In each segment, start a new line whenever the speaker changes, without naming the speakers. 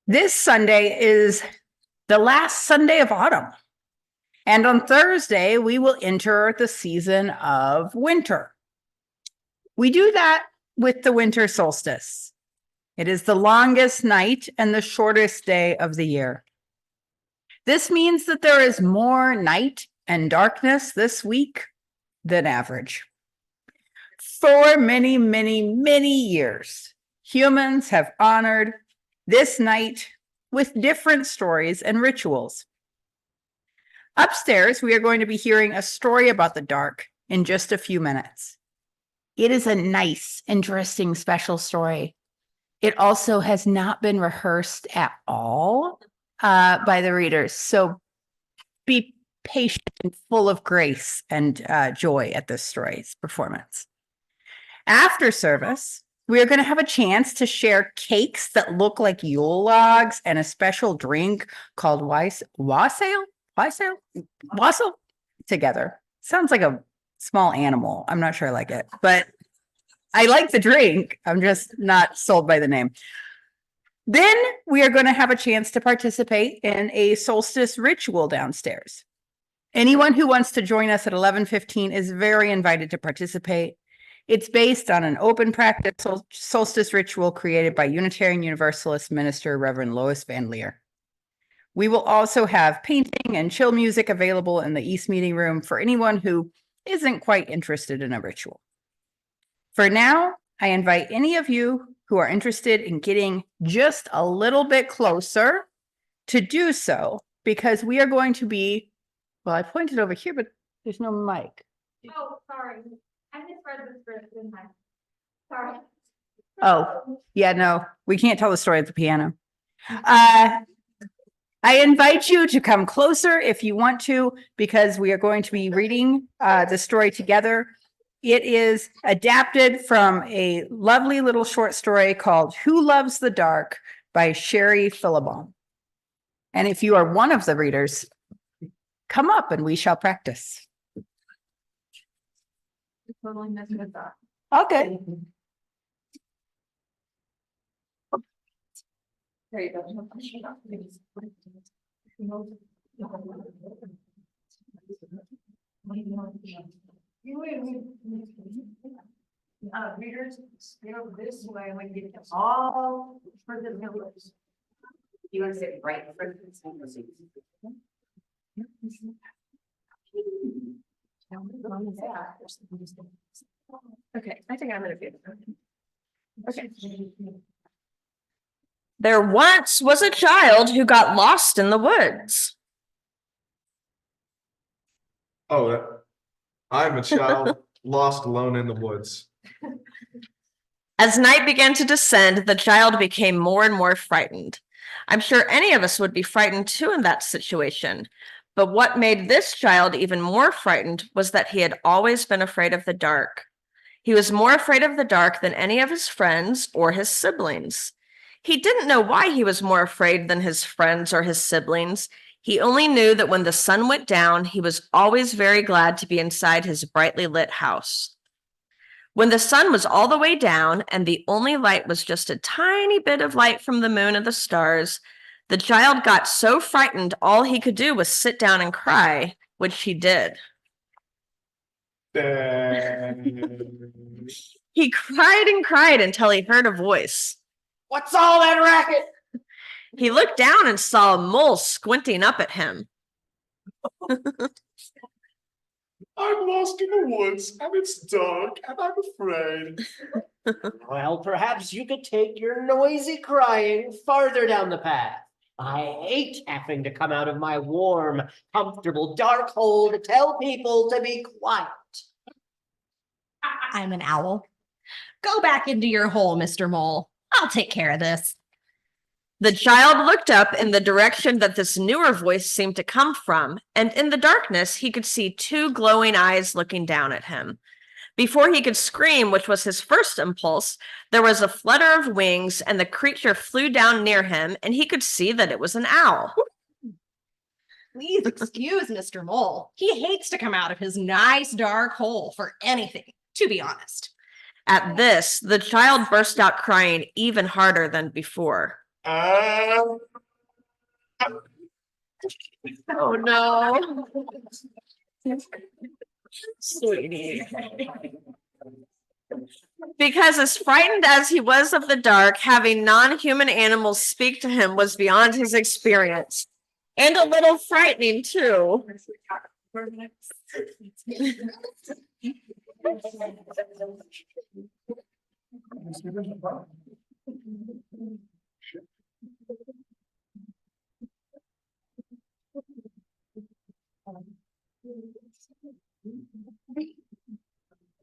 This Sunday is the last Sunday of autumn. And on Thursday, we will enter the season of winter. We do that with the winter solstice. It is the longest night and the shortest day of the year. This means that there is more night and darkness this week than average. For many, many, many years, humans have honored this night with different stories and rituals. Upstairs, we are going to be hearing a story about the dark in just a few minutes. It is a nice, interesting, special story. It also has not been rehearsed at all by the readers. So be patient and full of grace and joy at this story's performance. After service, we are going to have a chance to share cakes that look like Yule logs and a special drink called wassail together. Sounds like a small animal. I'm not sure I like it, but I like the drink. I'm just not sold by the name. Then we are going to have a chance to participate in a solstice ritual downstairs. Anyone who wants to join us at 11:15 is very invited to participate. It's based on an open practice solstice ritual created by Unitarian Universalist minister Reverend Lois Van Leer. We will also have painting and chill music available in the East Meeting Room for anyone who isn't quite interested in a ritual. For now, I invite any of you who are interested in getting just a little bit closer to do so, because we are going to be, well, I pointed over here, but there's no mic.
Oh, sorry. I misread the script, didn't I? Sorry.
Oh, yeah, no, we can't tell the story at the piano. I invite you to come closer if you want to, because we are going to be reading the story together. It is adapted from a lovely little short story called Who Loves the Dark by Sheri Phillibaum. And if you are one of the readers, come up and we shall practice.
Totally messed with that.
Okay.
There you go. Readers, go this way when you get all for the village. You want to sit right in front of the Okay, I think I'm gonna be okay.
There once was a child who got lost in the woods.
Oh, I'm a child lost alone in the woods.
As night began to descend, the child became more and more frightened. I'm sure any of us would be frightened too in that situation. But what made this child even more frightened was that he had always been afraid of the dark. He was more afraid of the dark than any of his friends or his siblings. He didn't know why he was more afraid than his friends or his siblings. He only knew that when the sun went down, he was always very glad to be inside his brightly lit house. When the sun was all the way down and the only light was just a tiny bit of light from the moon and the stars, the child got so frightened all he could do was sit down and cry, which he did. He cried and cried until he heard a voice.
What's all that racket?
He looked down and saw a mole squinting up at him.
I'm lost in the woods and it's dark and I'm afraid.
Well, perhaps you could take your noisy crying farther down the path. I hate having to come out of my warm, comfortable, dark hole to tell people to be quiet.
I'm an owl. Go back into your hole, Mr. Mole. I'll take care of this.
The child looked up in the direction that this newer voice seemed to come from, and in the darkness, he could see two glowing eyes looking down at him. Before he could scream, which was his first impulse, there was a flutter of wings, and the creature flew down near him, and he could see that it was an owl.
Please excuse Mr. Mole. He hates to come out of his nice dark hole for anything, to be honest.
At this, the child burst out crying even harder than before.
Uh,
Oh, no. Sweetie. Because as frightened as he was of the dark, having non-human animals speak to him was beyond his experience. And a little frightening, too.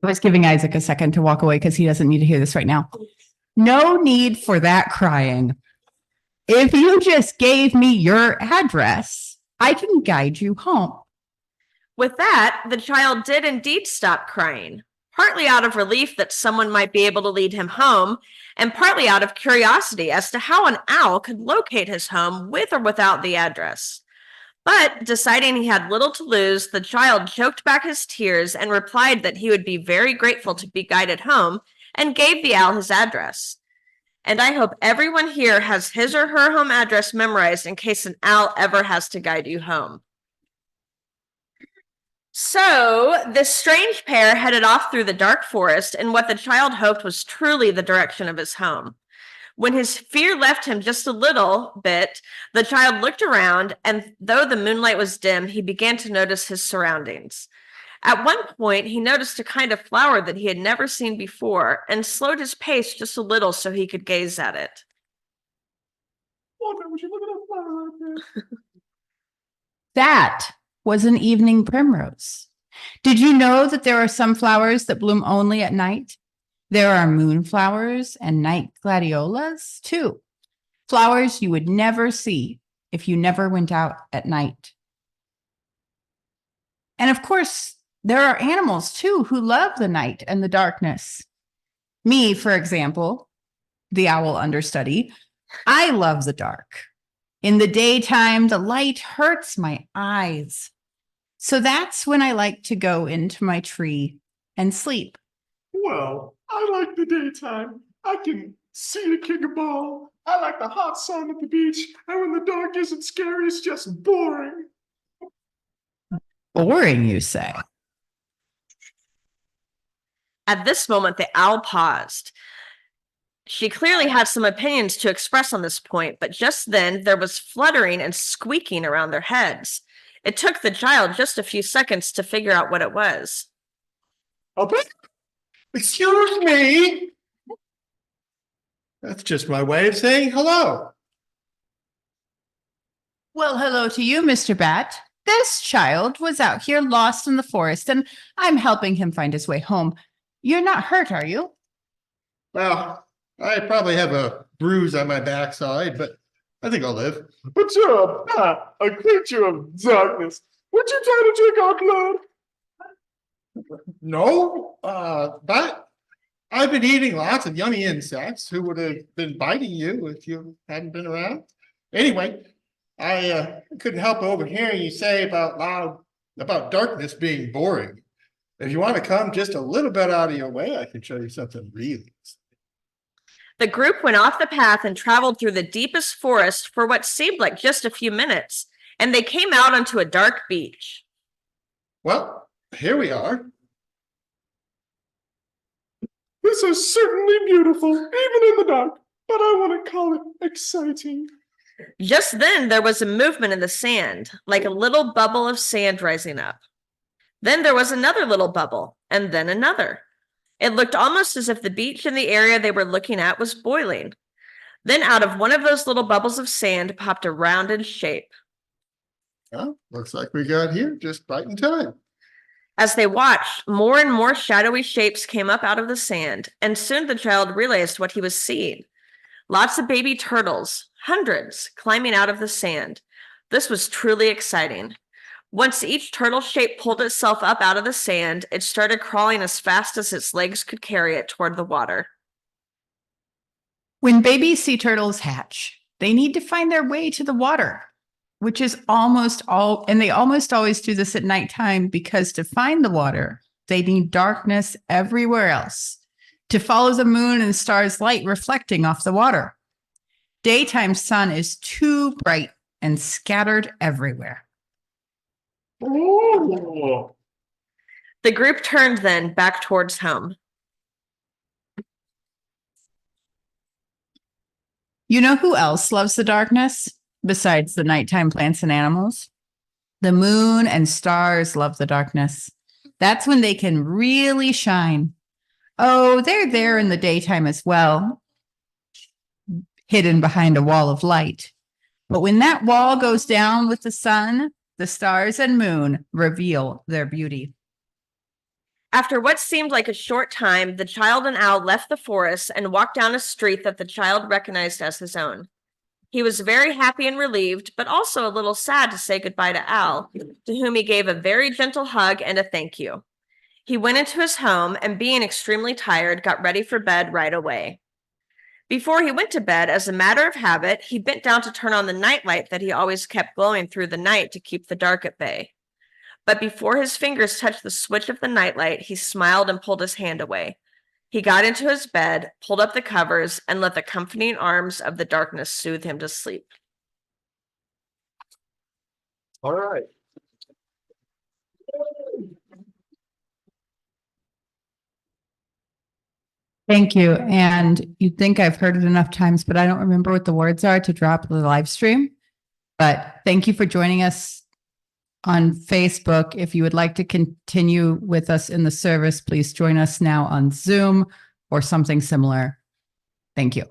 I was giving Isaac a second to walk away because he doesn't need to hear this right now. No need for that crying. If you just gave me your address, I can guide you home.
With that, the child did indeed stop crying, partly out of relief that someone might be able to lead him home, and partly out of curiosity as to how an owl could locate his home with or without the address. But deciding he had little to lose, the child choked back his tears and replied that he would be very grateful to be guided home, and gave the owl his address. And I hope everyone here has his or her home address memorized in case an owl ever has to guide you home. So this strange pair headed off through the dark forest in what the child hoped was truly the direction of his home. When his fear left him just a little bit, the child looked around, and though the moonlight was dim, he began to notice his surroundings. At one point, he noticed a kind of flower that he had never seen before and slowed his pace just a little so he could gaze at it.
Wonder, would you look at that flower right there?
That was an evening primrose. Did you know that there are some flowers that bloom only at night? There are moonflowers and night gladiolas, too. Flowers you would never see if you never went out at night. And of course, there are animals, too, who love the night and the darkness. Me, for example, the owl understudy, I love the dark. In the daytime, the light hurts my eyes. So that's when I like to go into my tree and sleep.
Well, I like the daytime. I can see the king of ball. I like the hot sun at the beach. And when the dark isn't scary, it's just boring.
Boring, you say?
At this moment, the owl paused. She clearly had some opinions to express on this point, but just then there was fluttering and squeaking around their heads. It took the child just a few seconds to figure out what it was.
Excuse me. That's just my way of saying hello.
Well, hello to you, Mr. Bat. This child was out here lost in the forest, and I'm helping him find his way home. You're not hurt, are you?
Well, I probably have a bruise on my backside, but I think I'll live.
But you're a bat, a creature of darkness. Would you try to drink our blood?
No, but I've been eating lots of yummy insects who would have been biting you if you hadn't been around. Anyway, I couldn't help overhearing you say about darkness being boring. If you want to come just a little bit out of your way, I can show you something really.
The group went off the path and traveled through the deepest forest for what seemed like just a few minutes, and they came out onto a dark beach.
Well, here we are.
This is certainly beautiful, even in the dark, but I want to call it exciting.
Just then, there was a movement in the sand, like a little bubble of sand rising up. Then there was another little bubble, and then another. It looked almost as if the beach in the area they were looking at was boiling. Then out of one of those little bubbles of sand popped a rounded shape.
Well, looks like we got here just right in time.
As they watched, more and more shadowy shapes came up out of the sand, and soon the child realized what he was seeing. Lots of baby turtles, hundreds, climbing out of the sand. This was truly exciting. Once each turtle shape pulled itself up out of the sand, it started crawling as fast as its legs could carry it toward the water.
When baby sea turtles hatch, they need to find their way to the water, which is and they almost always do this at nighttime because to find the water, they need darkness everywhere else to follow the moon and stars' light reflecting off the water. daytime sun is too bright and scattered everywhere.
Ooh.
The group turned then back towards home.
You know who else loves the darkness besides the nighttime plants and animals? The moon and stars love the darkness. That's when they can really shine. Oh, they're there in the daytime as well, hidden behind a wall of light. But when that wall goes down with the sun, the stars and moon reveal their beauty.
After what seemed like a short time, the child and owl left the forest and walked down a street that the child recognized as his own. He was very happy and relieved, but also a little sad to say goodbye to Owl, to whom he gave a very gentle hug and a thank you. He went into his home and, being extremely tired, got ready for bed right away. Before he went to bed, as a matter of habit, he bent down to turn on the nightlight that he always kept glowing through the night to keep the dark at bay. But before his fingers touched the switch of the nightlight, he smiled and pulled his hand away. He got into his bed, pulled up the covers, and let the comforting arms of the darkness soothe him to sleep.
All right.
Thank you. And you'd think I've heard it enough times, but I don't remember what the words are to drop the live stream. But thank you for joining us on Facebook. If you would like to continue with us in the service, please join us now on Zoom or something similar. Thank you.